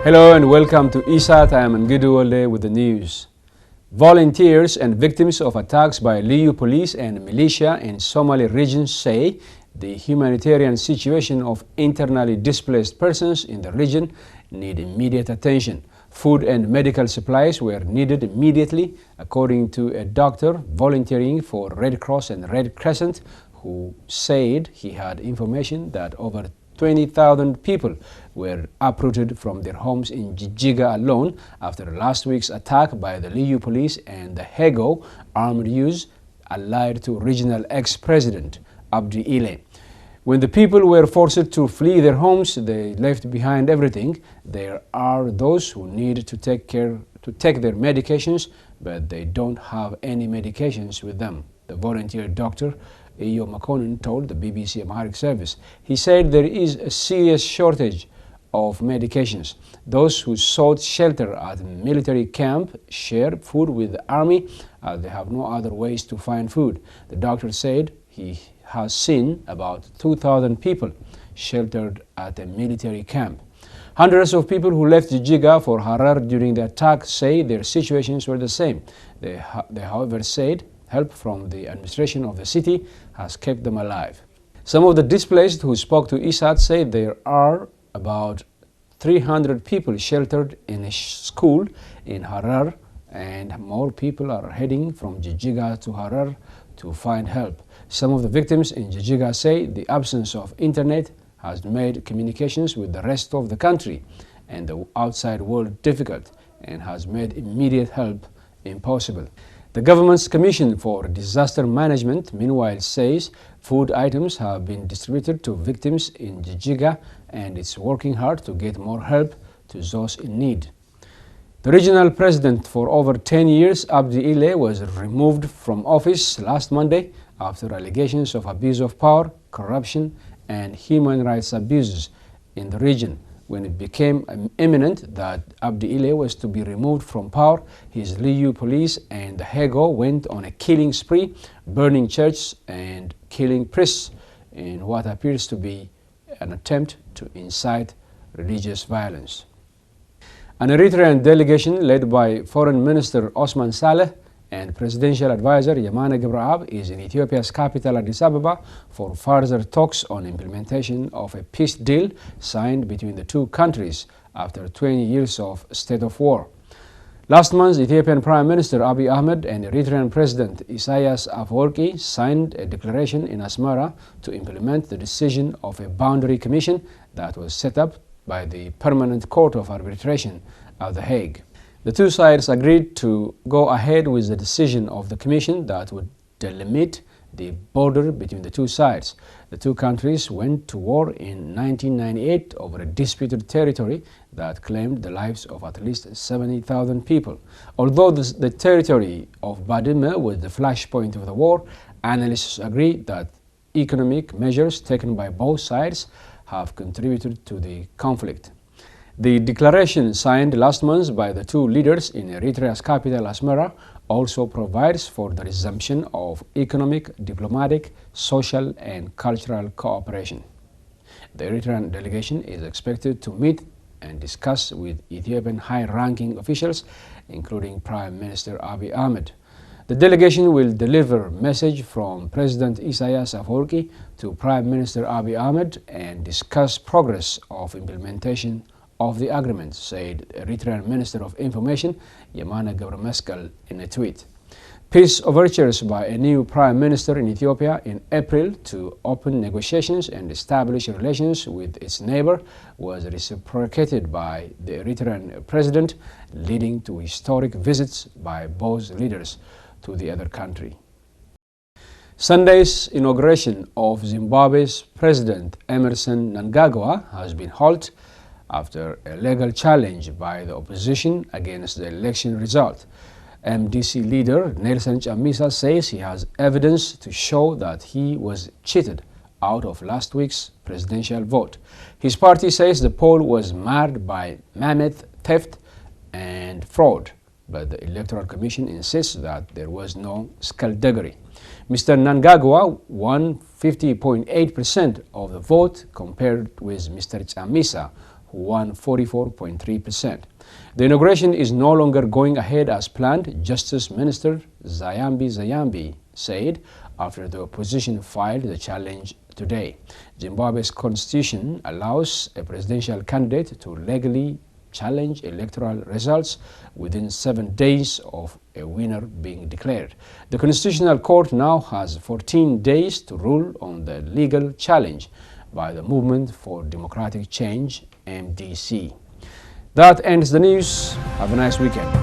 Hello and welcome to ESAT. I am Ngudu with the news. Volunteers and victims of attacks by Liyu police and militia in Somali region say the humanitarian situation of internally displaced persons in the region need immediate attention. Food and medical supplies were needed immediately, according to a doctor volunteering for Red Cross and Red Crescent, who said he had information that over 20,000 people were uprooted from their homes in Jijiga alone after last week's attack by the Liyu police and the Hego armed youths allied to regional ex-president Abdi Ile. When the people were forced to flee their homes, they left behind everything. There are those who need to take their medications, but they don't have any medications with them, the volunteer doctor Iyo Makonnen told the BBC Amharic service. He said there is a serious shortage of medications. Those who sought shelter at a military camp share food with the army as they have no other ways to find food. The doctor said he has seen about 2,000 people sheltered at a military camp. Hundreds of people who left Jijiga for Harar during the attack say their situations were the same. They however said help from the administration of the city has kept them alive. Some of the displaced who spoke to ESAT say there are about 300 people sheltered in a school in Harar, and more people are heading from Jijiga to Harar to find help. Some of the victims in Jijiga say the absence of internet has made communications with the rest of the country and the outside world difficult and has made immediate help impossible. The government's Commission for Disaster Management, meanwhile, says food items have been distributed to victims in Jijiga and it's working hard to get more help to those in need. The regional president for over 10 years, Abdi Ile, was removed from office last Monday after allegations of abuse of power, corruption, and human rights abuses in the region. When it became imminent that Abdi Ile was to be removed from power, his Liyu police and the Hego went on a killing spree, burning churches and killing priests in what appears to be an attempt to incite religious violence. An Eritrean delegation led by Foreign Minister Osman Saleh and Presidential Advisor Yamana Gebra'ab is in Ethiopia's capital Addis Ababa for further talks on implementation of a peace deal signed between the two countries after 20 years of state of war. Last month, Ethiopian Prime Minister Abiy Ahmed and Eritrean President Isaias Afwerki signed a declaration in Asmara to implement the decision of a boundary commission that was set up by the Permanent Court of Arbitration at The Hague. The two sides agreed to go ahead with the decision of the commission that would delimit the border between the two sides. The two countries went to war in 1998 over a disputed territory that claimed the lives of at least 70,000 people. Although the territory of Badime was the flashpoint of the war, analysts agree that economic measures taken by both sides have contributed to the conflict. The declaration signed last month by the two leaders in Eritrea's capital Asmara also provides for the resumption of economic, diplomatic, social and cultural cooperation. The Eritrean delegation is expected to meet and discuss with Ethiopian high-ranking officials, including Prime Minister Abiy Ahmed. The delegation will deliver a message from President Isaias Afwerki to Prime Minister Abiy Ahmed and discuss progress of implementation of the agreement, said Eritrean Minister of Information Yamana Gebremeskel in a tweet. Peace overtures by a new Prime Minister in Ethiopia in April to open negotiations and establish relations with its neighbor was reciprocated by the Eritrean president, leading to historic visits by both leaders to the other country. Sunday's inauguration of Zimbabwe's President Emerson Mnangagwa has been halted after a legal challenge by the opposition against the election result. MDC leader Nelson Chamisa says he has evidence to show that he was cheated out of last week's presidential vote. His party says the poll was marred by mammoth theft and fraud, but the Electoral Commission insists that there was no skullduggery. Mr. Mnangagwa won 50.8% of the vote compared with Mr. Chamisa, who won 44.3%. The inauguration is no longer going ahead as planned, Justice Minister Zayambi said after the opposition filed the challenge today. Zimbabwe's constitution allows a presidential candidate to legally challenge electoral results within 7 days of a winner being declared. The Constitutional Court now has 14 days to rule on the legal challenge by the Movement for Democratic Change, MDC. That ends the news. Have a nice weekend.